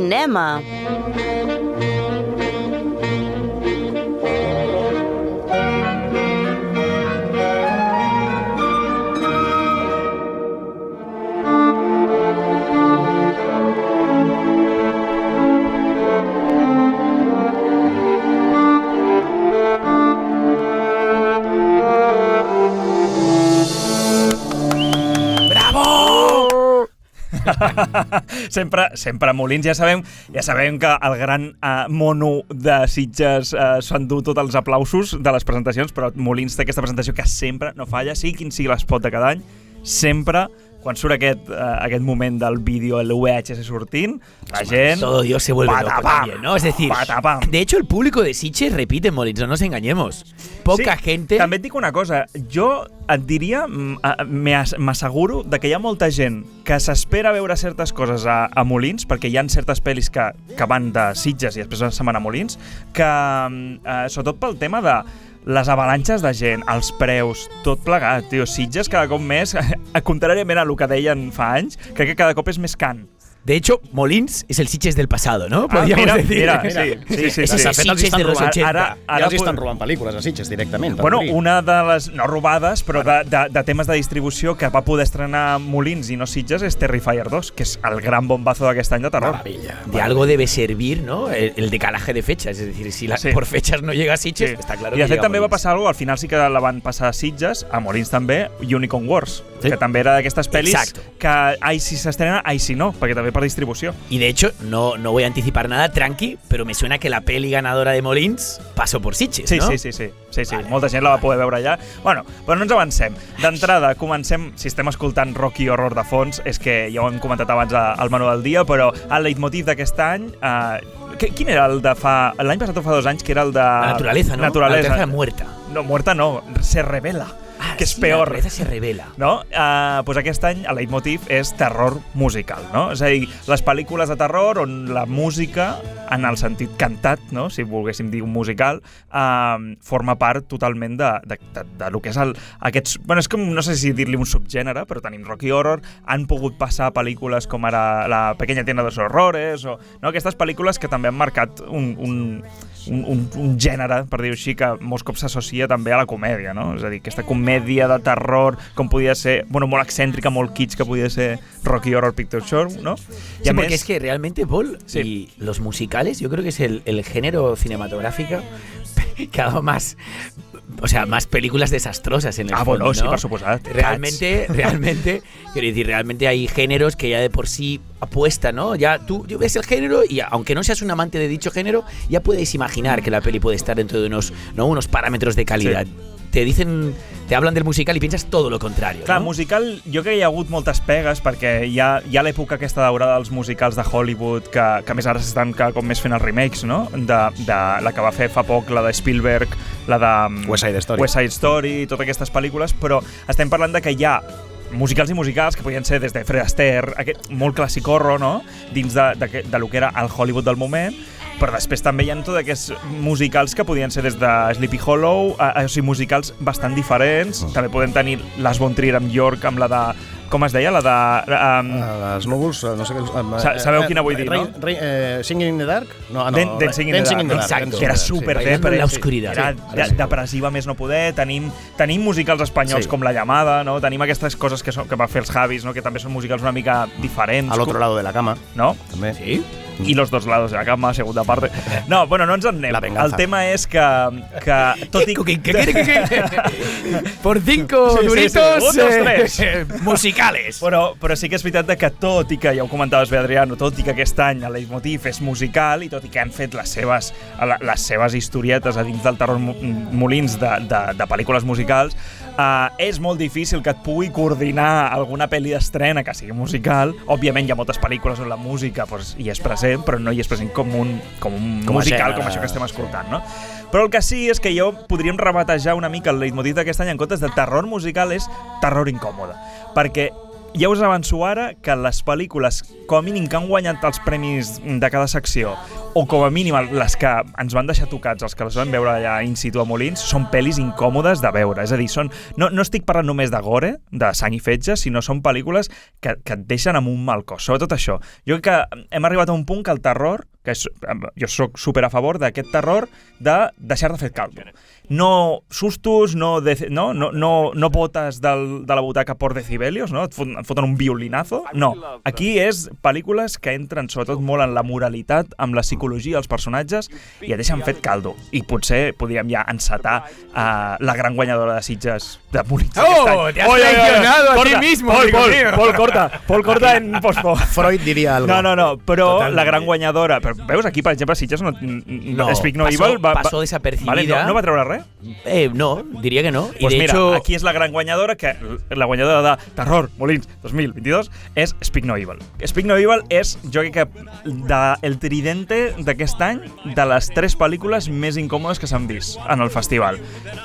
Cinema. Sempre a Molins ja sabem que el gran mono de Sitges s'endú tots els aplausos de les presentacions, però Molins té aquesta presentació que sempre no falla, sigui quin sigui l'espot de cada any, sempre quan surt aquest moment del vídeo, el VHS sortint, la gent... Todo Dios se vuelve loco también, ¿no? Es decir, de hecho el público de Sitges repite en Molins, no nos engañemos. Poca gente... També et dic una cosa, jo et diria, m'asseguro de que hi ha molta gent que s'espera veure certes coses a Molins, perquè hi ha certes pel·lis que van de Sitges i després se'n van a Molins, que sobretot pel tema de les avalanxes de gent, els preus, tot plegat, tio. Sitges cada cop més, contràriament a el que deien fa anys, crec que cada cop és més cant. De hecho, Molins es el Sitges del pasado, ¿no? Podríamos decir. Mira. Sí. Es el Sitges de los 80. Ara els estan robant pel·lícules a Sitges directament. Bueno, una de les, no robades, però de temes de distribució que va poder estrenar Molins i no Sitges és Terrifier 2, que és el gran bombazo d'aquest any de terror. Maravilla. De algo debe servir, ¿no? El decalaje de fechas. Es decir, si por fechas no llega a Sitges, está claro que llega a Molins. I de fet també va Molins. passar alguna cosa, al final sí que la van passar a Sitges, a Molins també, Unicorn Wars, que també era d'aquestes pel·lis que ai si s'estrena, ai si no, perquè també per distribució. Y de hecho, no voy a anticipar nada, tranqui, pero me suena que la peli ganadora de Molins pasó por Sitges, ¿no? Sí. Vale. Molta gent la va poder veure allà. Bueno, però no ens avancem. D'entrada, comencem, si estem escoltant rock i horror de fons, és que ja ho hem comentat abans al menú del dia, però el leitmotiv d'aquest any... quin era el de fa... L'any passat o fa 2 anys, que era el de... La naturaleza, ¿no? Naturaleza. La naturaleza muerta. No, muerta no, se revela. Que és peor. La naturaleza se revela. No? Pues aquest any el leitmotiv és terror musical, no? És a dir, les pel·lícules de terror on la música, en el sentit cantat, no? Si volguéssim dir un musical, forma part totalment de lo que és aquests... Bueno, és com, no sé si dir-li un subgènere, però tenim rock i horror, han pogut passar pel·lícules com ara La pequeña tienda de los horrores, o no? Aquestes pel·lícules que també han marcat un gènere, per dir-ho així, que molts cops s'associa també a la comèdia, no? És a dir, aquesta comèdia de terror, com podia ser, bueno, molt excèntrica, molt kitsch, que podia ser Rocky Horror Picture Show, ¿no? Sí, porque es que realmente, Paul, y los musicales, yo creo que es el género cinematográfico que ha dado más... O sea, más películas desastrosas en el fondo, bueno, ¿no? sí, por supuesto. Realmente, quiero decir, realmente hay géneros que ya de por sí apuestan, ¿no? Ya tú ves el género y aunque no seas un amante de dicho género, ya puedes imaginar que la peli puede estar dentro de unos parámetros de calidad. Sí. Te hablan del musical i pienses tot lo contrari. Clar, no? musical, jo crec que hi ha hagut moltes pegues perquè hi ha l'època aquesta daurada dels musicals de Hollywood que a més ara s'estan cada cop més fent els remakes, no? De la que va fer fa poc, la de Spielberg, la de West Side Story, totes aquestes pel·lícules, però estem parlant de que hi ha musicals i musicals que podien ser des de Fred Astaire, aquest molt clàssic horror, no? Dins de lo que era el Hollywood del moment, però després també hi ha tots aquests musicals que podien ser des de Sleepy Hollow, o sigui, musicals bastant diferents. També podem tenir Lars von Trier amb York, amb la de... Com es deia? La de... Les núvols, no sé què... Sabeu quina vull dir, no? Singing in the Dark? Dancing in the Dark, que era super Era depressiva més no poder. Tenim musicals espanyols com La Llamada, no? Tenim aquestes coses que va fer els Javis, no? Que també són musicals una mica diferents. Al otro lado de la cama. No? També. Sí. I los dos lados de la cama, segunda parte. No, bueno, no ens en anem. El tema és que tot i... ¿Qué? Por 5 duritos musicales. Però sí que és veritat que tot i que, ja ho comentaves bé, Adriano, tot i que aquest any el leitmotiv és musical i tot i que han fet les seves historietes a dins del terror Molins de pel·lícules musicals, és molt difícil que et pugui coordinar alguna pel·li d'estrena que sigui musical. Òbviament hi ha moltes pel·lícules on la música hi és present, però no hi és present com un musical, com això que estem escoltant, no? Però el que sí és que jo podríem rebatejar una mica el leitmotiv d'aquest any en comptes de terror musical és terror incòmode, perquè ja us avanço ara que les pel·lícules com a mínim que han guanyat els premis de cada secció o com a mínim les que ens van deixar tocats, els que les vam veure allà in situ a Molins, són pel·lis incòmodes de veure. És a dir, no estic parlant només de gore, de sang i fetge, sinó són pel·lícules que et deixen amb un mal cos. Sobretot això. Jo crec que hem arribat a un punt que el terror, jo soc super a favor d'aquest terror de deixar de fer caldo. No sustos, no botes de la butaca por decibelios, no? Et foten un violinazo. No, aquí és pel·lícules que entren sobretot molt en la moralitat, amb la psicologia dels personatges i et deixen fet caldo. I potser podríem ja encetar la gran guanyadora de Sitges de Molins aquest any. Te has traicionado a ti mismo. Paul corta en post-po. Freud diria algo. No, però Totalmente. la gran guanyadora... Però, veus, aquí, per exemple, Sitges Speak No Evil pasó desapercibida. Vale, no va treure res? No, diría que no. Pues y de mira, hecho, aquí és la gran guanyadora, que la guanyadora de Terror Molins 2022 és Speak No Evil. Speak No Evil és, jo crec que, el tridente d'aquest any de les 3 pel·lícules més incòmodes que s'han vist en el festival.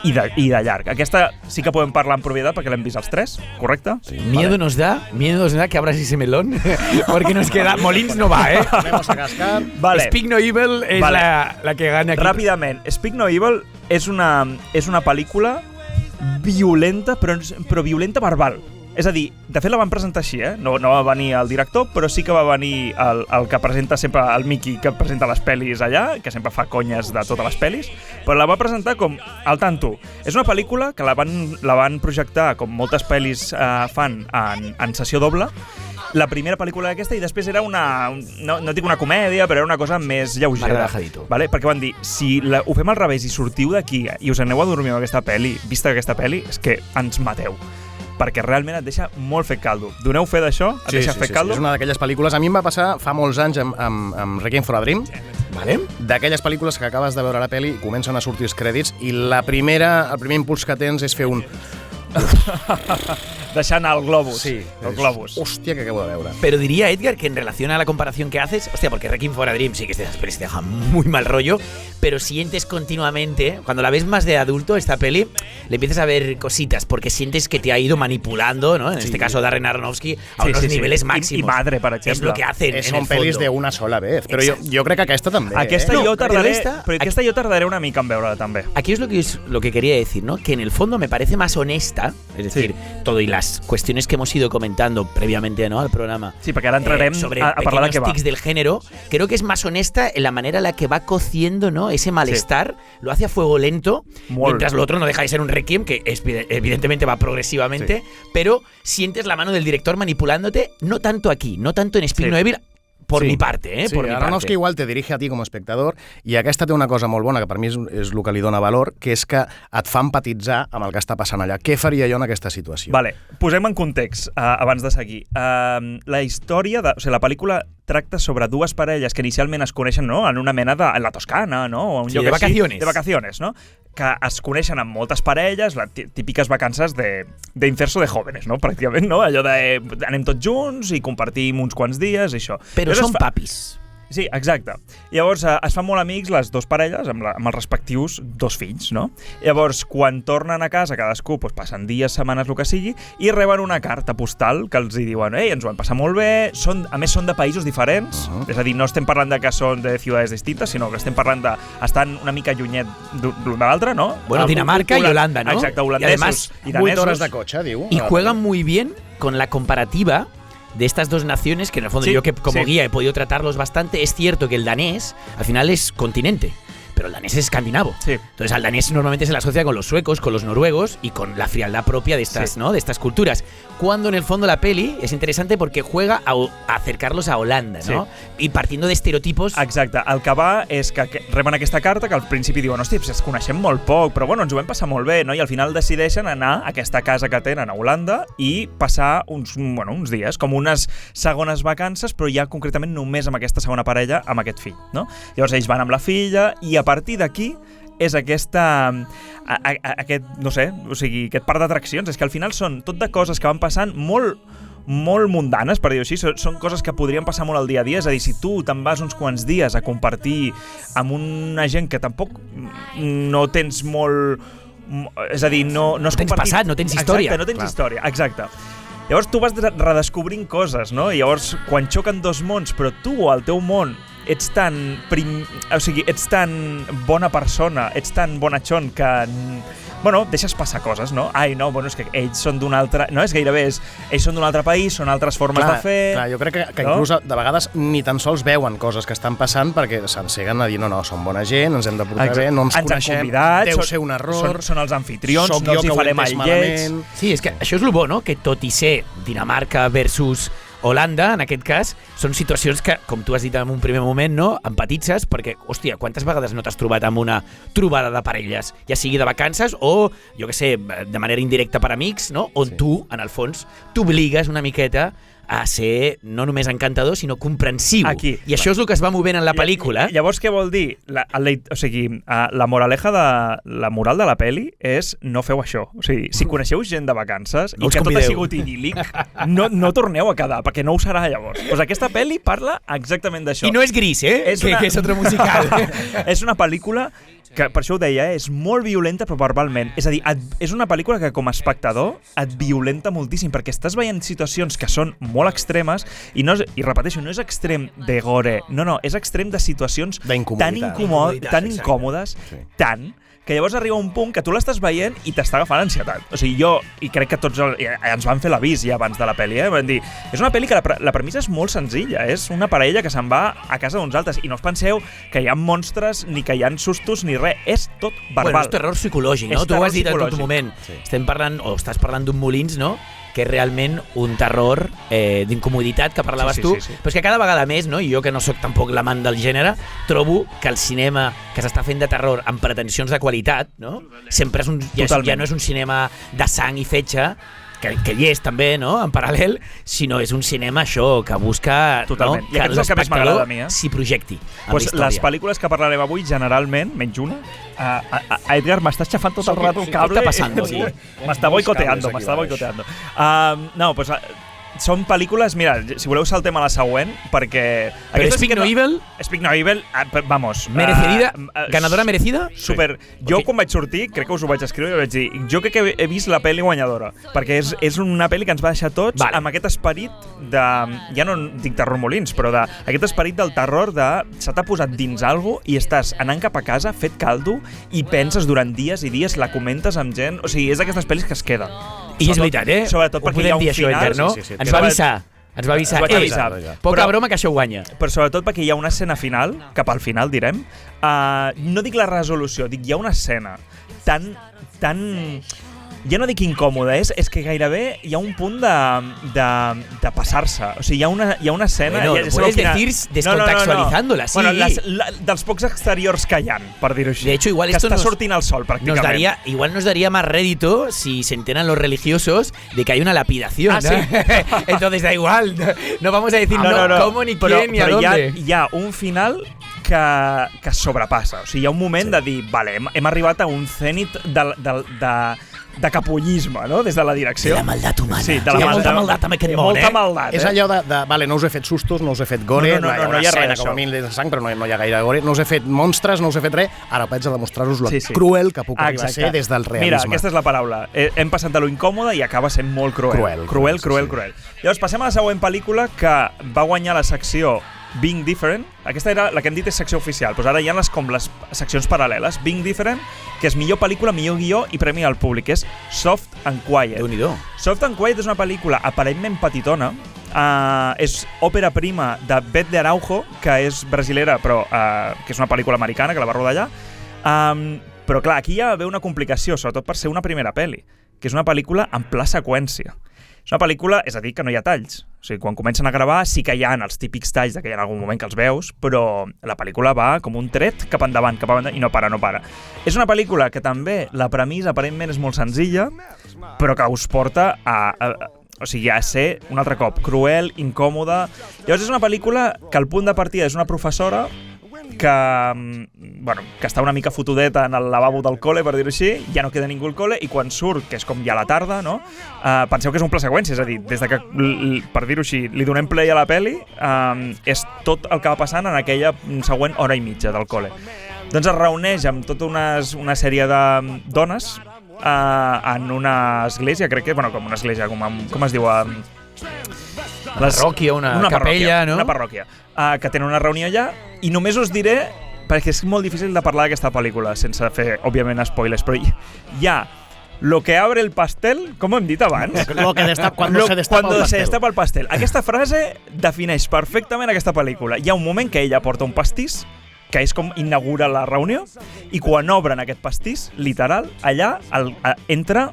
I de llarg. Aquesta sí que podem parlar en propietat perquè l'hem vist els 3, correcte? Sí. miedo nos da que abras ese melón, porque nos queda... Molins no va, ¿eh? Vamos a cascar. Vale. Speak No Evil es Vale. la que gana aquí. Ràpidament, Speak No Evil és una pel·lícula violenta, però violenta verbal. És a dir, de fet la van presentar així, no va venir el director, però sí que va venir el que presenta sempre, el Mickey, que presenta les pel·lis allà, que sempre fa conyes de totes les pel·lis, però la va presentar com al tanto. És una pel·lícula que la van projectar, com moltes pel·lis fan, en sessió doble, la primera pel·lícula d'aquesta, i després era no dic una comèdia, però era una cosa més lleugera. Más relajadito. Vale? Perquè van dir, si ho fem al revés i sortiu d'aquí i us aneu a dormir amb aquesta pel·li, vista aquesta pel·li, és que ens mateu. Perquè realment et deixa molt fet caldo. Doneu fe d'això? Et deixa fet caldo? És una d'aquelles pel·lícules. A mi em va passar fa molts anys amb Requiem for a Dream. Vale. D'aquelles pel·lícules que acabes de veure la pel·li i comencen a sortir els crèdits i el primer impuls que tens és fer un... Deixant el globus. Sí. El globus. Hòstia, que acabo de veure. Pero diría, Edgar, que en relación a la comparación que haces, hostia, porque Requiem for a Dream sí que estas pelis te dejan muy mal rollo, pero sientes continuamente, cuando la ves más de adulto, esta peli, le empiezas a ver cositas, porque sientes que te ha ido manipulando, ¿no? En este caso, Darren Aronofsky, a unos niveles máximos. I Madre, per exemple. Es lo que hacen, en Són el pel·lis fondo. d'una sola vez. Però jo crec que aquesta també. Aquesta No, jo tardaré, però però aquesta jo tardaré una mica en veure-la també. Aquí es lo que quería decir, ¿no? Que en el fondo me parece más honesta, es decir, todo y las cuestiones que hemos ido comentando previamente, ¿no? Al programa. Sí, perquè ara entrarem sobre a parlar de què va. tics del género, creo que es más honesta en la manera en la que va cociendo, ¿no? Ese malestar, lo hace a fuego lento, mientras lo otro no deja de ser un Requiem, que evidentemente va progresivamente, pero sientes la mano del director manipulándote, no tanto aquí, no tanto en Speak No Evil, por mi parte, Sí, por mi Aronofsky parte. igual te dirige a ti com a espectador i aquesta té una cosa molt bona, que per mi és el que li dona valor, que és que et fa empatitzar amb el que està passant allà. Què faria jo en aquesta situació? Vale, posem en context, abans de seguir. La història, o sigui, la pel·lícula tracta sobre dues parelles que inicialment es coneixen, no?, en una mena en la Toscana, no?, o un Sí, lloc de així, vacaciones. de vacaciones, no?, que es coneixen amb moltes parelles, les típiques vacances d'incerso de jóvenes, no?, pràcticament, no?, allò de anem tots junts i compartim uns quants dies i això. Pero Llavors son papis. Sí, exacte. Llavors es fan molt amics les dues parelles amb els respectius 2 fills, no? Llavors, quan tornen a casa, cadascú passen dies, setmanes, el que sigui, i reben una carta postal que els diuen ens ho vam passar molt bé, a més són de països diferents, és a dir, no estem parlant de que són de ciutats distintes, sinó que estem parlant de estan una mica llunyet l'un de l'altre, no? Bueno, Dinamarca y Holanda, ¿no? Exacte, Y holandesos además, i 8 danesos. hores de cotxe, diu. Y juegan muy bien con la comparativa de estas dos naciones, que en el fondo Sí, yo que como sí. guía he podido tratarlos bastante. Es cierto que el danés al final es continente, pero el danés es escandinavo. Sí. Entonces al danés normalmente se le asocia con los suecos, con los noruegos y con la frialdad propia de estas, Sí. ¿no?, de estas culturas. Cuando en el fondo la peli es interesante porque juega a acercarlos a Holanda, ¿no? Y partiendo de estereotipos. Exacte, el que va és que reben aquesta carta que al principi diuen, hòstia, ens coneixem molt poc, però bueno, ens ho vam passar molt bé, no? I al final decideixen anar a aquesta casa que tenen a Holanda i passar uns dies, com unes segones vacances, però ja concretament només amb aquesta segona parella, amb aquest fill, no? Llavors ells van amb la filla i a partir d'aquí és aquest parc d'atraccions. És que al final són tot de coses que van passant molt mundanes, per dir-ho així. Són coses que podrien passar molt al dia a dia. És a dir, si tu te'n vas uns quants dies a compartir amb una gent que tampoc no tens molt... És a dir, no has tens compartit... passat, no tens història. Exacte, no tens història, exacte. Llavors tu vas redescobrint coses, no? I llavors, quan xoquen dos mons, però tu, el teu món, ets tan ets tan bona persona, ets tan bonachón que bueno, deixes passar coses, no? Ai, no, bueno, és que ells són d'un altre... No, és gairebé ells són d'un altre país, són altres formes de fer... Clar, jo crec que inclús de vegades ni tan sols veuen coses que estan passant perquè s'enceguen a dir no, som bona gent, ens hem de portar bé, no ens coneixem, deu ser un error... Són els anfitrions, no els hi farem mal lleig... Sí, és que això és el bo, no? Que tot i ser Dinamarca versus Holanda, en aquest cas, són situacions que, com tu has dit en un primer moment, no? Empatitzes, perquè, hòstia, quantes vegades no t'has trobat amb una trobada de parelles, ja sigui de vacances o, jo què sé, de manera indirecta per amics, no? On tu, en el fons, t'obligues una miqueta a ser no només encantador, sinó comprensiu. Aquí. I això és el que es va movent en la pel·lícula. Llavors, què vol dir? La moral de la pel·li és no feu això. O sigui, si coneixeu gent de vacances i que tot ha sigut idíl·lic, no torneu a quedar, perquè no ho serà llavors. Doncs aquesta pel·li parla exactament d'això. I no és Gris, que és otro musical. És una pel·lícula que, per això ho deia, és molt violenta però verbalment. És a dir, és una pel·lícula que com a espectador et violenta moltíssim perquè estàs veient situacions que són molt extremes i repeteixo, no és extrem de gore, no, és extrem de situacions tan incòmodes, tant que llavors arriba un punt que tu l'estàs veient i t'està agafant ansietat. O sigui, i crec que tots ens van fer l'avís ja abans de la pel·li, Van dir, és una pel·li que la premissa és molt senzilla, és una parella que se'n va a casa d'uns altres i no us penseu que hi ha monstres ni que hi ha sustos ni res, és tot verbal. Bueno, és terror psicològic, no? Tu ho has dit en tot moment. Sí. Estem parlant, o estàs parlant d'un Molins, no? Que és realment un terror d'incomoditat que parlaves tu, però és que cada vegada més, no? I jo que no sóc tampoc l'amant del gènere, trobo que el cinema que s'està fent de terror amb pretensions de qualitat, no? Sempre ja no és un cinema de sang i fetge, que hi és també, no?, en paral·lel, sinó és un cinema això, que busca no? que l'espectador s'hi projecti amb la història. Les pel·lícules que parlarem avui, generalment, menys una, Edgar, m'estàs xafant tot el rato el cable. Què està passant? Sí. M'està boicoteando. No, pues són pel·lícules, mira, si voleu saltem a la següent, perquè... Però Speak No Evil... Speak No Evil, vamos... Merecida? Ganadora merecida? Super. Jo quan vaig sortir, crec que us ho vaig escriure i vaig dir, jo crec que he vist la pel·li guanyadora, perquè és una pel·li que ens va deixar tots amb aquest esperit de... Ja no dic terror Molins, però aquest esperit del terror de... Se t'ha posat dins algo i estàs anant cap a casa, fet caldo, i penses durant dies i dies, la comentes amb gent... O sigui, és d'aquestes pel·lis que es queden. I és veritat, Sobretot perquè hi ha un final... Ens va avisar. Poca broma que això ho guanya. Però sobretot perquè hi ha una escena final, cap al final direm, no dic la resolució, dic hi ha una escena tan ja no dic incòmode, és que gairebé hi ha un punt de passar-se. O sigui, hi ha una escena... Bueno, puedes decir descontextualizándola, sí. Bueno, dels pocs exteriors que hi ha, per dir-ho així. De hecho, igual que està sortint el sol, pràcticament. Igual nos daría más rédito si se enteran los religiosos de que hay una lapidación. Sí. Entonces da igual. No vamos a decir cómo, ni quién, ni a dónde. Però hi ha un final que sobrepassa. O sigui, hi ha un moment de dir, vale, hem arribat a un zènit de capullisme, no?, des de la direcció. De la maldat humana. Sí, hi ha molta maldat amb aquest món, molta maldat, És allò de vale, no us he fet sustos, no us he fet gore, no hi ha escena com a mínim de sang, però no hi ha gaire gore, no us he fet monstres, no us he fet res, ara vaig a demostrar-vos lo cruel que puc arribar a ser des del realisme. Mira, aquesta és la paraula. Hem passat de lo incòmode i acaba sent molt cruel. Cruel. Llavors, passem a la següent pel·lícula que va guanyar la secció Being Different. Aquesta era la que hem dit és secció oficial, però ara hi ha les seccions paral·leles. Being Different, que és millor pel·lícula, millor guió i premi al públic, és Soft and Quiet. Déu-n'hi-do. Soft and Quiet és una pel·lícula aparentment petitona, és òpera prima de Beth de Araujo, que és brasilera, però que és una pel·lícula americana, que la va rodar allà. Però clar, aquí hi ha una complicació, sobretot per ser una primera pel·li, que és una pel·lícula en pla seqüència. És una pel·lícula, és a dir, que no hi ha talls. O sigui, quan comencen a gravar sí que hi ha els típics talls que hi ha en algun moment que els veus, però la pel·lícula va com un tret cap endavant, i no para. És una pel·lícula que també la premissa aparentment és molt senzilla, però que us porta a ser, un altre cop, cruel, incòmode. Llavors és una pel·lícula que el punt de partida és una professora que està una mica fotudeta en el lavabo del col·le, per dir-ho així, ja no queda ningú al col·le, i quan surt, que és com ja a la tarda, no? Penseu que és un pla seqüència, és a dir, des de que, per dir-ho així, li donem play a la peli, és tot el que va passant en aquella següent hora i mitja del col·le. Doncs es reuneix amb tota una sèrie de dones en una església, crec que, com una església, com es diu... parròquia, una capella, no? Una parròquia, que tenen una reunió allà, i només us diré, perquè és molt difícil de parlar d'aquesta pel·lícula, sense fer, òbviament, spoilers, però hi ha lo que abre el pastel, com hem dit abans? Cuando se destapa el pastel. Aquesta frase defineix perfectament aquesta pel·lícula. Hi ha un moment que ella porta un pastís, que és com inaugura la reunió, i quan obren aquest pastís, literal, allà entra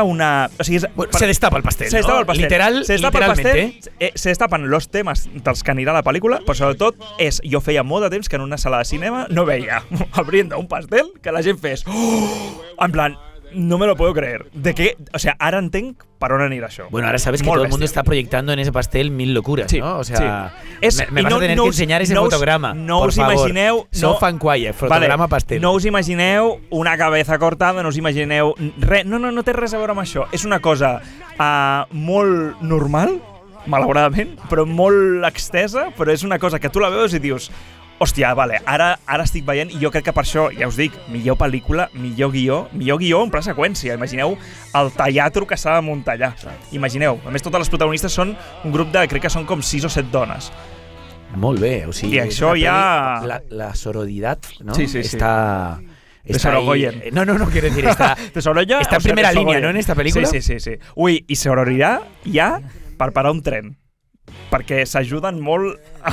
una... O sigui, se destapa el pastel, se destapa el pastel. Literalmente. Se destapen los temes dels que anirà la pel·lícula, però sobretot jo feia molt de temps que en una sala de cinema no veia abriendo un pastel que la gent fes... En plan, no me lo puedo creer. O sea, ahora entenc para on anirà això. Bueno, ahora sabes que todo el mundo está proyectando en ese pastel 1000 locuras, sí, ¿no? O sea, sí. me vas a tener que enseñar ese fotograma. No por us favor. imagineu... No fan quiet, fotograma pastel. No us imagineu una cabeza cortada, no us imagineu res. No té res a veure amb això. És una cosa molt normal, malauradament, però molt extesa, però és una cosa que tu la veus i dius... Hòstia, vale, ara estic veient i jo crec que per això, ja us dic, millor pel·lícula, millor guió en pla seqüència. Imagineu el teatre que s'ha de muntar allà. Imagineu. A més, totes les protagonistes són un grup de, crec que són com 6 o 7 dones. Molt bé, o sigui... I això ja... La sororidad, ¿no? Sí. Está Sorogoyen. No, quiero decir, está en primera línea, ¿no? En esta película. Sí. Ui, i sororidad ja per parar un tren. Perquè s'ajuden molt a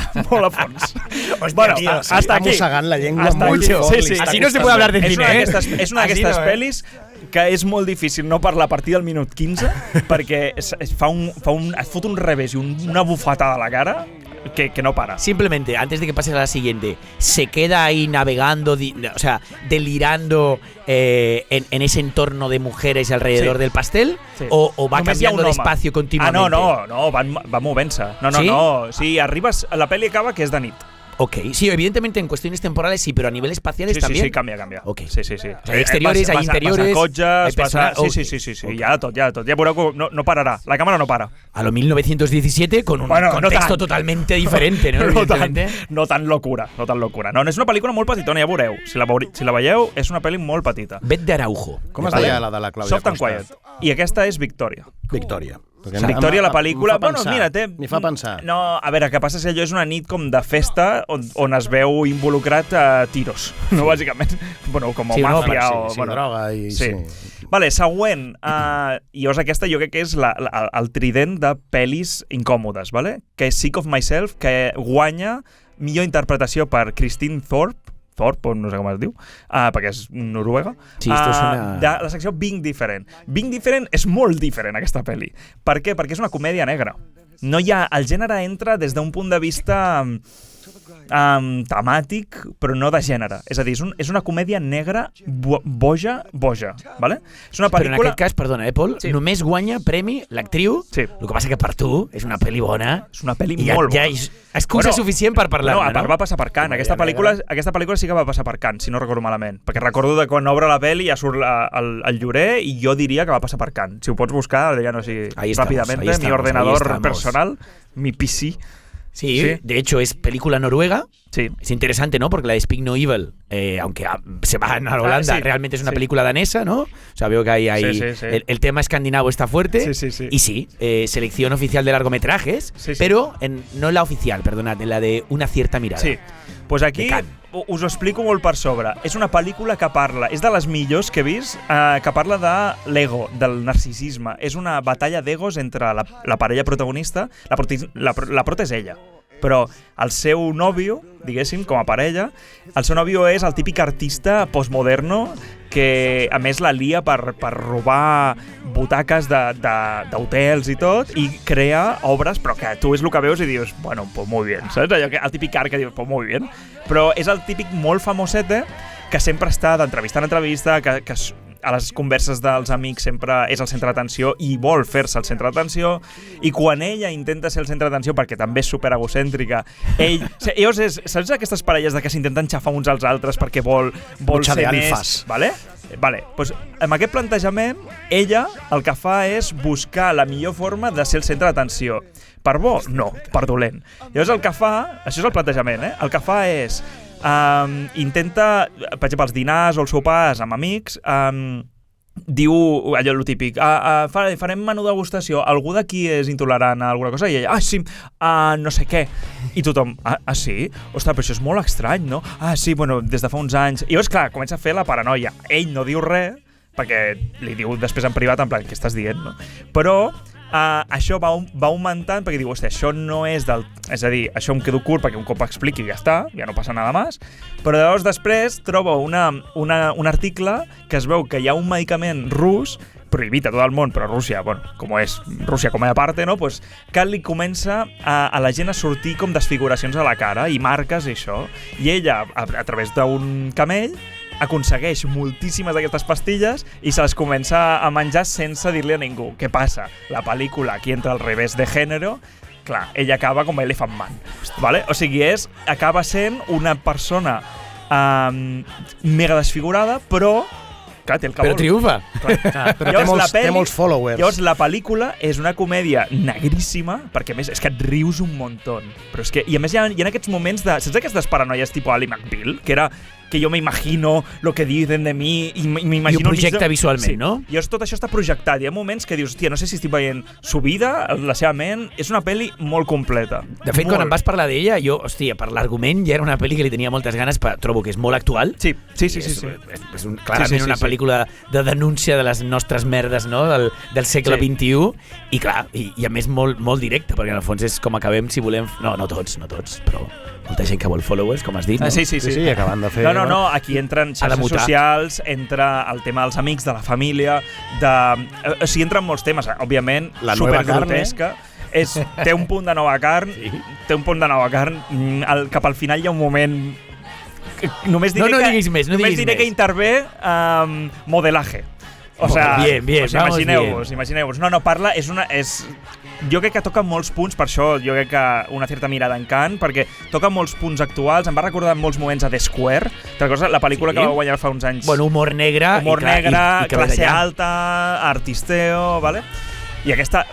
fons. Hòstia, bueno, tío, hasta aquí. Mossegant la llengua mucho. Sí. Así no se puede hablar de cine, És una d'aquestes pel·lis que és molt difícil no parlar a partir del minut 15 perquè es fot un revés i una bufetada a la cara que no para. Simplemente, antes de que pases a la siguiente, ¿se queda ahí navegando, o sea, delirando en ese entorno de mujeres alrededor del pastel? Sí. ¿O va cambiando de espacio continuamente? No, va movent-se. No. Sí, arribes, la pel·li acaba que és de nit. Ok, sí, evidentemente en cuestiones temporales sí, pero a niveles espaciales también. Sí, cambia. Okay. Sí. O sea, hay exteriores, hay interiores. Hay cotxes, sí. Okay. Ja tot. Ja veureu que no pararà. La càmera no para. A lo 1917 con un contexto totalmente diferente, ¿no? No tan locura. No, és una pel·lícula molt petitona, ja veureu. Si la veieu, és una pel·li molt petita. Bet de Araujo. Com es deia la de la Clàudia Costa? Soft and Quiet. I aquesta és Victòria. Victòria, la pel·lícula... M'hi fa pensar. No, a veure, què passa si allò és una nit com de festa on es veu involucrat a tiros, no, bàsicament. Bueno, com a màfia o... Sí, droga i... Sí. Vale, següent. Llavors aquesta jo crec que és el trident de pel·lis incòmodes, vale? Que és Sick of Myself, que guanya millor interpretació per Christine Thorpe, no sé com es diu, perquè és noruega, sí, de la secció Being Different. Being Different és molt diferent, aquesta pel·li. Per què? Perquè és una comèdia negra. El gènere entra des d'un punt de vista temàtic, però no de gènere. És a dir, és una comèdia negra boja, vale? És una pel·lícula... Però en aquest cas, perdona, Paul, només guanya premi l'actriu. Sí. El que passa que per tu és una pel·li bona. És una pel·li molt bona. Ja és excusa suficient per parlar-ne, no? Va passar per Cannes. Aquesta pel·lícula sí que va passar per Cannes, si no recordo malament. Perquè recordo que quan obre la pel·li ja surt el llorer i jo diria que va passar per Cannes. Si ho pots buscar, ja no sé, ràpidament, mi ordenador personal, mi PC... Sí, de hecho es película noruega. Sí. Es interesante, ¿no? Porque la de Speak No Evil, aunque se va a Holanda, realmente es una película danesa, ¿no? O sea, veo que hay sí. El tema escandinavo está fuerte. Sí. Y sí, selección oficial de largometrajes, pero no la oficial, perdonad, en la de Una cierta mirada. Sí. Pues aquí us ho explico molt per sobre. És una pel·lícula que parla, és de les millors que he vist, que parla de l'ego, del narcisisme. És una batalla d'egos entre la parella protagonista. La prota és ella, però el seu nòvio, diguéssim, com a parella, el seu nòvio és el típic artista postmoderno que a més la lia per robar butaques d'hotels i tot, i crea obres, però que tu és el que veus i dius, bueno, pues muy bien, saps? Allò que el típic art que dius, pues muy bien. Però és el típic molt famosete que sempre està d'entrevista en entrevista, que a les converses dels amics sempre és el centre d'atenció i vol fer-se el centre d'atenció, i quan ella intenta ser el centre d'atenció perquè també és superegocèntrica, saps aquestes parelles de que s'intenten xafar uns als altres perquè vol ser més, vale? Pues, amb aquest plantejament ella el que fa és buscar la millor forma de ser el centre d'atenció. Per bo? No, per dolent. Llavors el que fa, això és el plantejament, el que fa és intenta, per exemple, els dinars o els sopars amb amics, diu allò lo típic, farem menú degustació, algú d'aquí és intolerant a alguna cosa? I ella, sí, no sé què. I tothom, sí? Ostres, però això és molt estrany, no? Sí, bueno, des de fa uns anys. I llavors, clar, comença a fer la paranoia. Ell no diu res, perquè li diu després en privat, en plan, què estàs dient, no? Però això va augmentant perquè diu, hòstia, això no és del... És a dir, això em quedo curt perquè un cop expliqui i ja està, ja no passa nada més. Però llavors després troba un article que es veu que hi ha un medicament rus prohibit a tot el món, però a Rússia, bueno, com és Rússia com a parte, no? Pues, que li comença a la gent a sortir com desfiguracions a la cara i marques i això. I ella, a través d'un camell, aconsegueix moltíssimes d'aquestes pastilles i se les comença a menjar sense dir-li a ningú. Què passa? La pel·lícula, aquí entra al revés de gènere, clar, ella acaba com Elephant Man, ¿vale? O sigui, acaba sent una persona mega desfigurada, però clar, té el que però vol. triomfa. Però té molts followers. Llavors, la pel·lícula és una comèdia negríssima, perquè a més és que et rius un muntó. Però és que, i a més hi ha aquests moments de... Saps aquestes paranoies tipus Ali McBeal? Que jo me imagino lo que dicen de mi i m'imagino... I ho projecta visualment, sí. No? I tot això està projectat. Hi ha moments que dius, hòstia, no sé si estic veient su vida, la seva ment... És una pel·li molt completa. De fet, quan em vas parlar d'ella, jo, hòstia, per l'argument ja era una pel·li que li tenia moltes ganes, trobo que és molt actual. Sí. És clarament una pel·lícula de denúncia de les nostres merdes, no? del segle XXI, i clar, i a més molt directe, perquè en el fons és com acabem si volem... No tots, però molta gent que vol followers, com has dit, no? Sí, acabant de fer... No, aquí entren xarxes socials, entra el tema dels amics, de la família, o sigui, entren molts temes, òbviament, supergrotesca. Té un punt de nova carn, cap al final hi ha un moment... Només diré que intervé modelaje. O sea, bien, imagineu-vos. No, parla, jo crec que toca molts punts, per això jo crec que una certa mirada encant, perquè toca molts punts actuals, em va recordar en molts moments a The Square, la pel·lícula que va guanyar fa uns anys. Bueno, humor negre, classe alta, artisteo, ¿vale? I aquesta,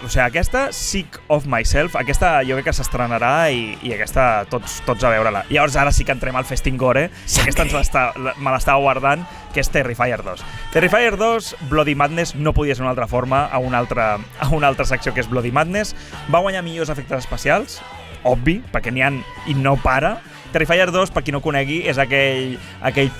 Sick of Myself, aquesta jo crec que s'estrenarà i aquesta tots a veure-la. I llavors ara sí que entrem al Festing Gore, que aquesta me l'estava guardant, que és Terrifier 2. Terrifier 2, Bloody Madness, no podia ser una altra forma, a una altra secció que és Bloody Madness. Va guanyar millors efectes especials, obvi, perquè n'hi ha i no para. Terrifier 2, per qui no conegui, és aquell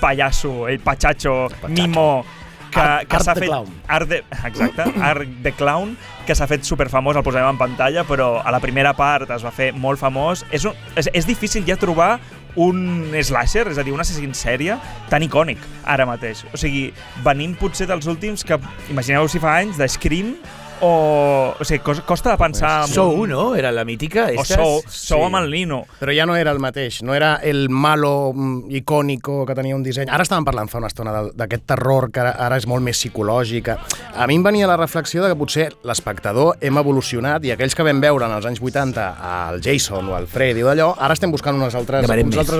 pallasso, el pachacho, mimo, que s'ha fet Art de Clown, que s'ha fet superfamós, el posarem en pantalla, però a la primera part es va fer molt famós. És difícil ja trobar un slasher, és a dir, un assassí en sèrie tan icònic ara mateix. O sigui, venint potser dels últims que, imagineu si fa anys, de Scream, o sigui, costa de pensar... Saw, no? Era la mítica? O Saw amb el Nino. Però ja no era el mateix, no era el malo icònico que tenia un disseny. Ara estàvem parlant fa una estona d'aquest terror que ara és molt més psicològic. A mi em venia la reflexió de que potser l'espectador hem evolucionat i aquells que vam veure en els anys 80 el Jason o el Freddy o d'allò, ara estem buscant uns altres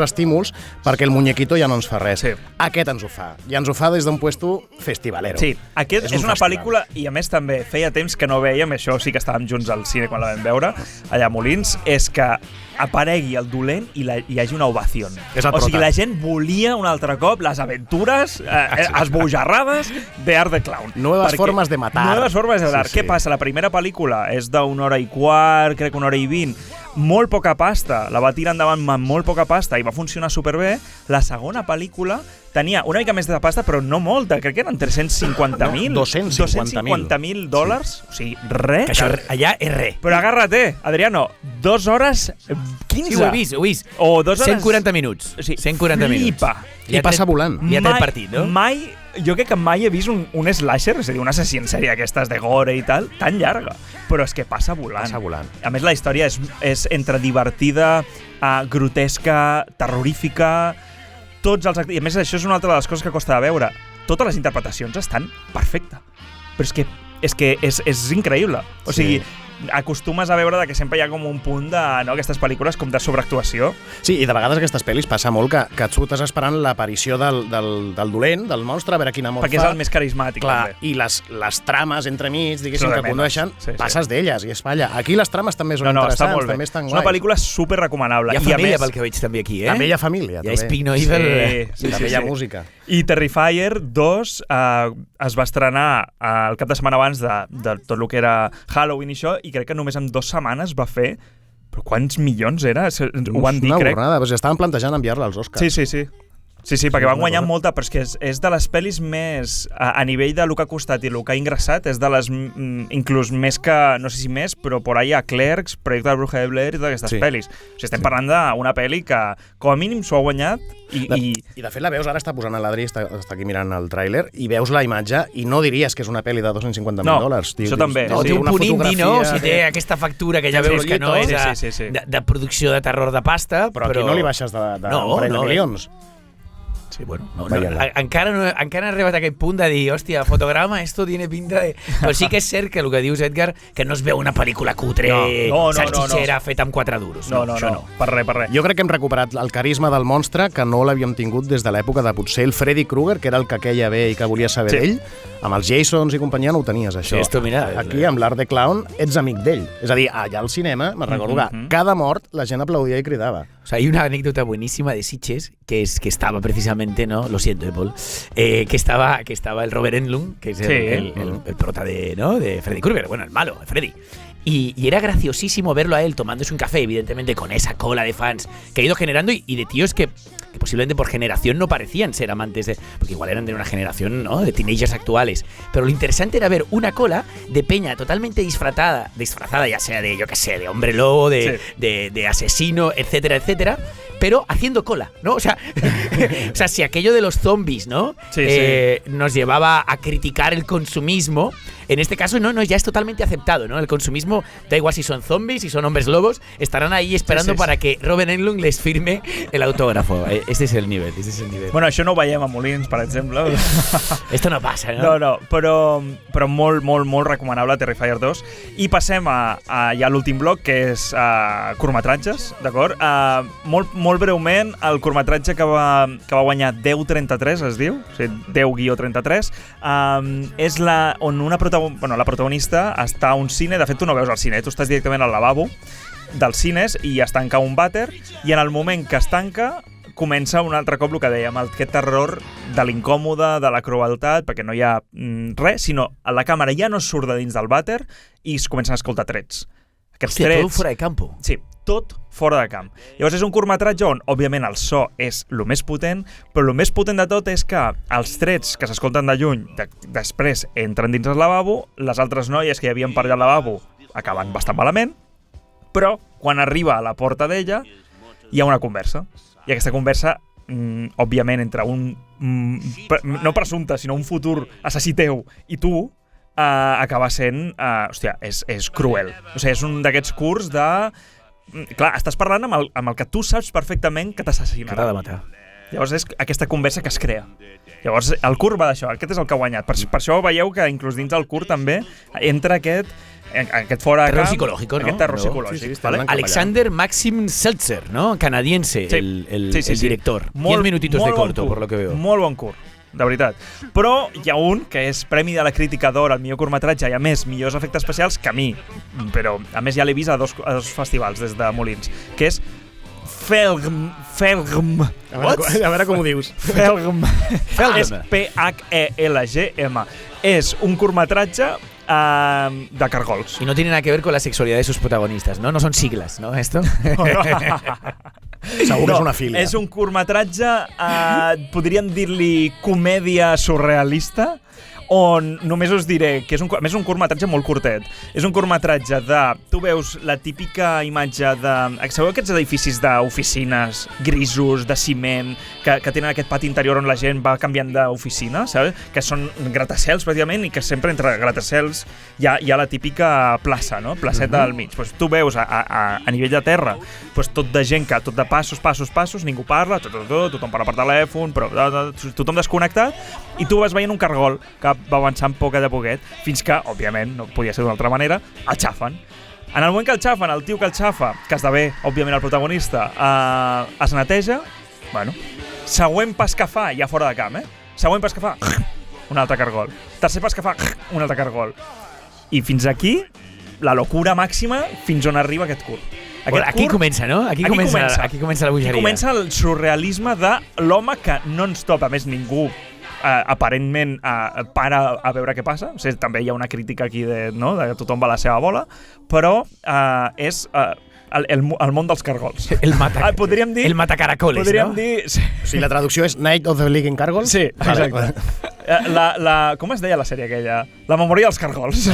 estímuls perquè el muñequito ja no ens fa res. Sí. Aquest ens ho fa. I ens ho fa des d'un puesto festivalero. Sí, aquest és una pel·lícula i a més també feia temps que no veiem, això sí que estàvem junts al cine quan la vam veure, allà a Molins, és que aparegui el dolent i hi hagi una ovació. O sigui, la gent volia un altre cop les aventures esbojarrades de Art the Clown. Nuevas formas de matar. Què passa? La primera pel·lícula és d'una hora i quart, crec que una hora i 20, molt poca pasta, la va tirar endavant amb molt poca pasta i va funcionar superbé. La segona pel·lícula tenia una mica més de pasta, però no molta, crec que eren 350.000. 250.000 dòlars, o sigui, res. Això allà és res. Però agárrate, Adriano, 2 hores 15. Sí, ho he vist. O 2 hores... 140 minuts. O sigui, 140 minuts. I passa volant. Ja té el partit, no? Jo crec que mai he vist un slasher, és a dir, un assassí en sèrie aquestes de gore i tal, tan llarga. Però és que passa volant. A més, la història és entre divertida, grotesca, terrorífica... I a més, això és una altra de les coses que costa de veure. Totes les interpretacions estan perfectes. Però és que és increïble. O sigui, acostumes a veure que sempre hi ha com un punt de, no, aquestes pel·lícules com de sobreactuació. Sí, i de vegades aquestes pel·lis passa molt que tu estàs esperant l'aparició del dolent, del monstre, a veure quina mort Perquè és el més carismàtic, Clar, també. i les trames entremig, diguéssim, Són de que condueixen, menys. Sí. passes d'elles i es falla. Aquí les trames també són Està interessants, molt bé. també estan És guais. una pel·lícula super recomanable. Hi ha I a família, més, pel que veig també aquí, També hi ha família. Hi ha Speak No Sí, Evil. També hi ha música. I Terrifier 2 es va estrenar el cap de setmana abans de tot el que era Halloween i això, i crec que només en 2 setmanes va fer... Però quants milions era? Ho van dir, Una crec. borrada, però estaven plantejant enviar-la als Oscars. Sí, perquè van guanyar molta, però és que és de les pel·lis més, a nivell de lo que ha costat i lo que ha ingressat, és de les, inclús més que, no sé si més, però por ahí a Clerks, Projecte de la Bruja de Blair i totes aquestes pel·lis. O sigui, estem parlant d'una pel·li que, com a mínim, s'ho ha guanyat i de fet la veus, ara està posant a l'Adri, està aquí mirant el tràiler, i veus la imatge i no diries que és una pel·li de $250,000. No, això també. No, té un punt indie, no? O sigui, té aquesta factura que ja veus que no és de producció de terror de pasta, però aquí no li baixes d'un parell de milions. Sí, bueno, encara no he arribat a aquest punt de dir, hòstia, fotograma, esto tiene pinta de... Però sí que és cert que el que dius, Edgar, que no es veu una pel·lícula cutre, salchichera, feta amb 4 duros. No, per res. Jo crec que hem recuperat el carisma del monstre que no l'havíem tingut des de l'època de potser el Freddy Krueger, que era el que queia bé i que volia saber d'ell. Amb els Jasons i companyia no ho tenies, això. Sí, esto, mira, aquí, amb l'Art de Clown, ets amic d'ell. És a dir, allà al cinema, me'n recordo que cada mort la gent aplaudia i cridava. O sea, hay una anécdota buenísima de Sitges, que estaba precisamente, ¿no? Lo siento, Paul, que estaba el Robert Englund, que es el prota de Freddy Krueger, bueno, el malo, de Freddy. Y era graciosísimo verlo a él tomándose un café, evidentemente con esa cola de fans que ha ido generando y de tíos que posiblemente por generación no parecían ser amantes de... Porque igual eran de una generación, ¿no?, de teenagers actuales. Pero lo interesante era ver una cola de peña totalmente disfrazada ya sea de, yo qué sé, de hombre lobo, de asesino, etcétera, etcétera, pero haciendo cola, ¿no? O sea, si aquello de los zombies, ¿no? Nos llevaba a criticar el consumismo, en este caso no, ya es totalmente aceptado, ¿no? El consumismo, da igual si son zombies, si son hombres lobos, estarán ahí esperando para que Robert Englund les firme el autógrafo. Este es el nivel. Bueno, això no ho veiem a Molins, per exemple. Esto no passa, no? No, però molt recomanable Terrifier 2. I passem a l'últim bloc, que és curtmetratges, d'acord? Molt breument, el curtmetratge que va guanyar 1033, es diu, o sigui, 10-33, és on la protagonista està a un cine. De fet, tu no veus el cine, tu estàs directament al lavabo dels cines i es tanca un vàter, i en el moment que es tanca comença un altre cop el que dèiem, aquest terror de l'incòmode, de la crueltat, perquè no hi ha res, sinó la càmera ja no surt de dins del vàter i es comencen a escoltar trets. Aquests trets... tot fora de campo. Sí, tot fora de camp. Llavors és un curtmetratge on, òbviament, el so és el més potent, però el més potent de tot és que els trets que s'escolten de lluny després entren dins el lavabo, les altres noies que hi havien per allà al lavabo acaben bastant malament, però quan arriba a la porta d'ella hi ha una conversa. I aquesta conversa, òbviament, entre no presumpte, sinó un futur assassí teu i tu, acaba sent... hòstia, és cruel. O sigui, és un d'aquests curts de... Clar, estàs parlant amb el que tu saps perfectament que t'assassinarà. Que t'ha de matar. Llavors és aquesta conversa que es crea. Llavors el curt va d'això, aquest és el que ha guanyat. Per això veieu que inclús dins del curt també entra aquest fora de camp... Terror psicológico, ¿no? Aquest terror psicològic. Sí, ¿vale? Alexander Maxim Seltzer, ¿no? Canadiense, el director. 10 minutitos de corto, por lo que veo. Molt bon curt, de veritat. Però hi ha un que és Premi de la Crítica d'Or al millor curtmetratge i, a més, millors efectes especials, que a mi, però a més ja l'he vist a dos festivals des de Molins, que és Felgm. A veure com ho dius. Felgm. És P-H-E-L-G-M. És un curtmetratge de cargols. Y no tiene nada que ver con la sexualidad de sus protagonistas, ¿no? No son siglas, ¿no? Esto. Segur que és una filia. És un curtmetratge, podríem dir-li comèdia surrealista, on només us diré que és un curtmetratge molt curtet. És un curtmetratge de... Tu veus la típica imatge de... Sabeu aquests edificis d'oficines grisos, de ciment, que tenen aquest pati interior on la gent va canviant d'oficina, saps? Que són gratacels, pràcticament, i que sempre entre gratacels hi ha la típica plaça, no? Placeta al mig. Pues tu veus a nivell de terra, pues tot de gent que tot de passos, ningú parla, tothom parla per telèfon, però tothom desconnectat, i tu vas veient un cargol que va va avançant poquet a poquet, fins que, òbviament, no podia ser d'una altra manera, el xafen. En el moment que el xafen, el tio que el xafa, que esdevé, òbviament, el protagonista, es neteja, bueno, següent pas que fa, ja fora de camp, següent pas que fa, un altre cargol. Tercer pas que fa, un altre cargol. I fins aquí, la locura màxima fins on arriba aquest curt. Aquí comença, no? Aquí comença la bogeria. Aquí comença el surrealisme de l'home que non-stop, a més ningú aparentment para a veure què passa. O sigui, també hi ha una crítica aquí de que tothom va a la seva bola, però és el món dels cargols. Podríem dir... El matacaracoles, podríem no? dir... Sí. O sigui, la traducció és Night of the Leaking Cargols? Sí, exacte. Com es deia la sèrie aquella? La memòria dels cargols.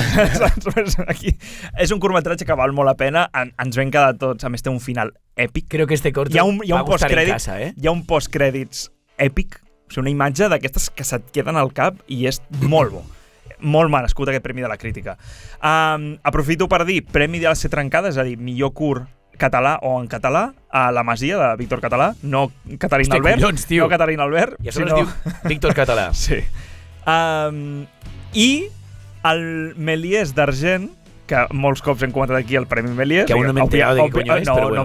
Aquí és un curtmetratge que val molt la pena. Ens vam quedar tots. A més, té un final èpic. Creo que este corto hi ha un va a gustar en postcrèdit, casa, Hi ha un postcrèdits èpic. O sigui, una imatge d'aquestes que se't queden al cap i és molt bo. Molt merescut aquest premi de la crítica. Aprofito per dir Premi de la Ser Trencada, és a dir, millor curt català o en català, a La Masia, de Víctor Català, no Caterina Albert. Collons, tio. No Caterina Albert. I a sobre es diu Víctor Català. Sí. I el Méliès d'Argent, que molts cops hem comentat aquí el Premi Méliès. Que aún no m'he enterat de què coño és, però bueno.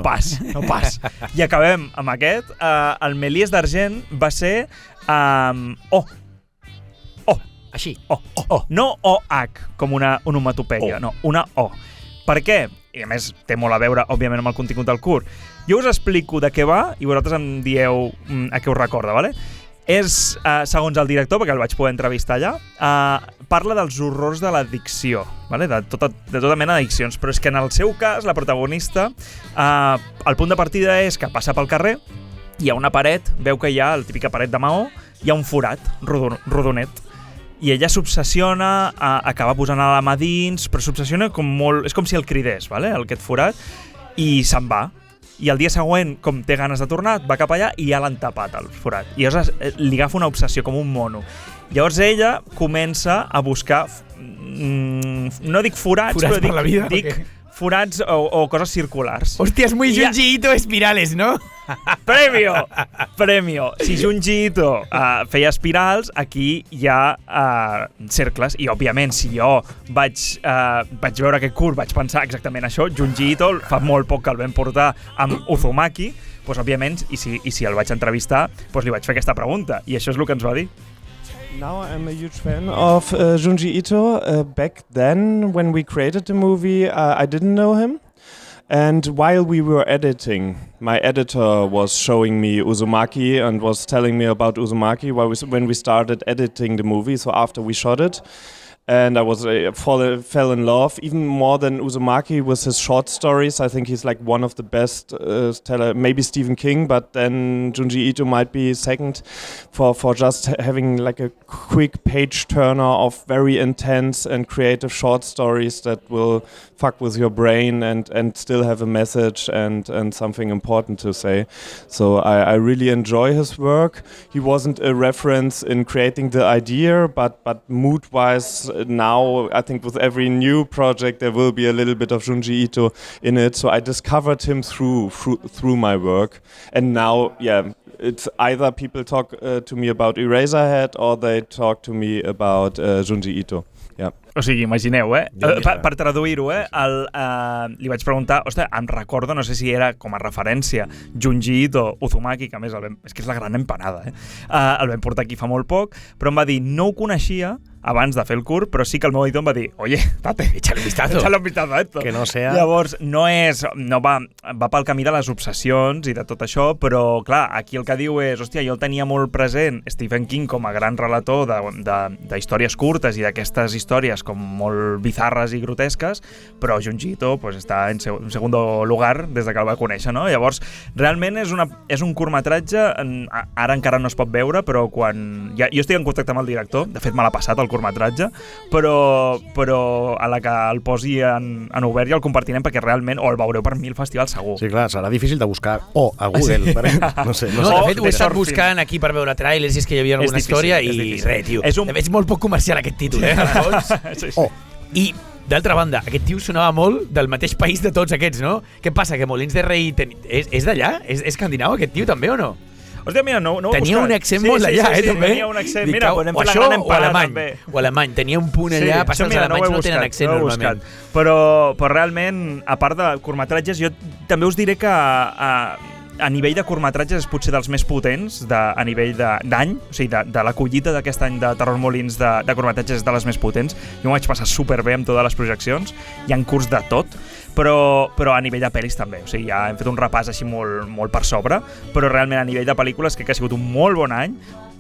No pas. I acabem amb aquest. El Méliès d'Argent va ser... Així. No OH, com una onomatopeia, no, una O. Per què? I a més té molt a veure, òbviament, amb el contingut del curt. Jo us explico de què va i vosaltres em dieu a què us recorda, ¿vale? És, segons el director, perquè el vaig poder entrevistar allà, parla dels horrors de l'addicció, ¿vale? de tota mena d'addiccions, però és que en el seu cas, la protagonista, el punt de partida és que passa pel carrer, hi ha una paret, veu que hi ha la típica paret de maó, hi ha un forat rodonet, i ella s'obsessiona, acaba posant la mà dins, però s'obsessiona com molt... És com si el cridés, ¿vale? Aquest forat, i se'n va. I el dia següent, com té ganes de tornar, va cap allà i ja l'han tapat, el forat. I llavors li agafa una obsessió, com un mono. Llavors ella comença a buscar... no dic forats, però per la vida, dic forats o coses circulars. Hòstia, és muy Junji Ito espirales, ¿no? Premio. Si Junji Ito feia espirals, aquí hi ha cercles. I, òbviament, si jo vaig veure aquest curt, vaig pensar exactament això. Junji Ito, fa molt poc que el vam portar amb Uzumaki, doncs, òbviament, i si el vaig entrevistar, doncs li vaig fer aquesta pregunta. I això és el que ens va dir. Now I'm a huge fan of Junji Ito. Back then, when we created the movie, I didn't know him. And while we were editing, my editor was showing me Uzumaki and was telling me about Uzumaki when we started editing the movie, so after we shot it. And I was fell in love even more than Uzumaki with his short stories. I think he's like one of the best teller, maybe Stephen King, but then Junji Ito might be second for just having like a quick page turner of very intense and creative short stories that will fuck with your brain and still have a message and something important to say. So I really enjoy his work. He wasn't a reference in creating the idea, but mood-wise, now I think with every new project there will be a little bit of Junji Ito in it. So I discovered him through my work, and now it's either people talk to me about Eraserhead or they talk to me about Junji Ito. Yeah. O sigui, imagineu, per traduir-ho, li vaig preguntar, ostres, em recordo, no sé si era com a referència, Junji Ito, Uzumaki, que a més és que és la gran empanada, el vam portar aquí fa molt poc, però em va dir, no ho coneixia abans de fer el curt, però sí que el meu editor em va dir, oye, tate, échale un vistazo a esto. Que no sea... Llavors, no va pel camí de les obsessions i de tot això, però, clar, aquí el que diu és, hòstia, jo el tenia molt present Stephen King com a gran relator d'històries curtes i d'aquestes històries com molt bizarres i grotesques, però Junji Ito pues, està en segundo lugar des de que el va conèixer, no? Llavors, realment és un curtmetratge, ara encara no es pot veure, però quan... Jo estic en contacte amb el director, de fet me l'ha passat el curtmetratge, però a la que el posi en obert ja el compartirem perquè realment o el veureu per 1000 festivals segur. Sí, clar, serà difícil de buscar a Google. Sí. No sé. De fet, ho he estat buscant aquí per veure trailers i és que hi havia alguna història i res, tio. És molt poc comercial aquest títol, Sí. I d'altra banda, aquest tio sonava molt del mateix país de tots aquests, no? Què passa, que Molins de Rei és d'allà? És escandinau aquest tio també o no? Hòstia, mira, no ho he Tenia buscat. un accent molt allà, també. Tenia un accent. Dic, Mira, o podem fer la això gran o empanada, alemany. també. O alemany. Tenia un punt allà. Passa, els alemanys no tenen accent normalment. Però realment, a part de curtmetratges, jo també us diré que a nivell de curtmetratges és potser dels més potents a nivell d'any, o sigui, de la collita d'aquest any de Terror Molins de curtmetratges és de les més potents. Jo m'ho vaig passar superbé amb totes les projeccions, hi ha curs de tot, però a nivell de pel·lis també, o sigui, ja hem fet un repàs així molt per sobre, però realment a nivell de pel·lícules crec que ha sigut un molt bon any.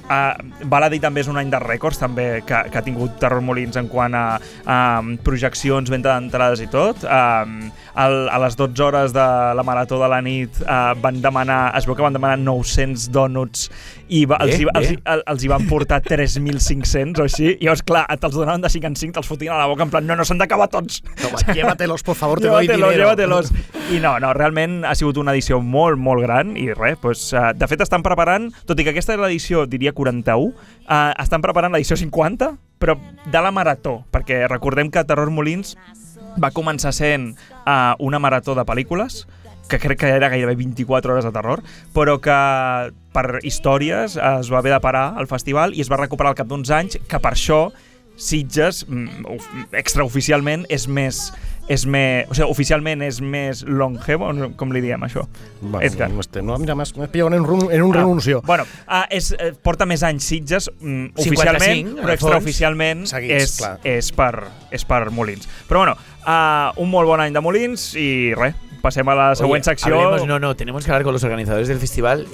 Val a dir també és un any de rècords també que ha tingut Terror Molins en quant a projeccions, venda d'entrades i tot. A les 12 hores de la marató de la nit es veu que van demanar 900 dònuts i els hi van portar 3.500 o així, i llavors clar, te'ls donaven de 5 en 5, te'ls fotien a la boca en plan, no s'han d'acabar tots. Llévatelos, por favor, te doy dinero. Llévatelos. I no, realment ha sigut una edició molt gran i res, doncs, de fet estan preparant, tot i que aquesta és l'edició, diria 41, estan preparant l'edició 50, però de la marató, perquè recordem que Terror Molins va començar sent una marató de pel·lícules, que crec que era gairebé 24 hores de terror, però que per històries es va haver de parar al festival i es va recuperar al cap d'uns anys, que per això Sitges, extraoficialment, o sigui, oficialment és més longevo, com li diem això? Edgar. No, mira, m'has pillat en un renunció. Bueno, porta més anys Sitges, oficialment, però extraoficialment és per Molins. Però bueno, un molt bon any de Molins i res, pasem a la següent secció. Tenemos que hablar con los organizadores del festival.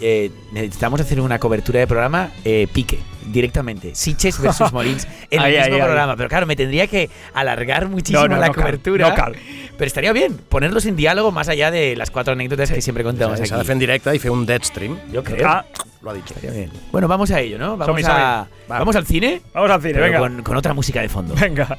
Necesitamos hacer una cobertura de programa pique, directamente. Sitges versus Molins en el mismo programa. Pero claro, me tendría que alargar muchísimo la cobertura. No cal. Pero estaría bien ponerlos en diálogo más allá de las 4 anécdotas que siempre contamos aquí. Se ha de fer en directe y fer un dead stream. Yo creo. Lo ha dicho. Estaría bien. Bueno, vamos a ello, ¿no? Vamos al cine. Vamos al cine, pero venga. Con otra música de fondo. Venga.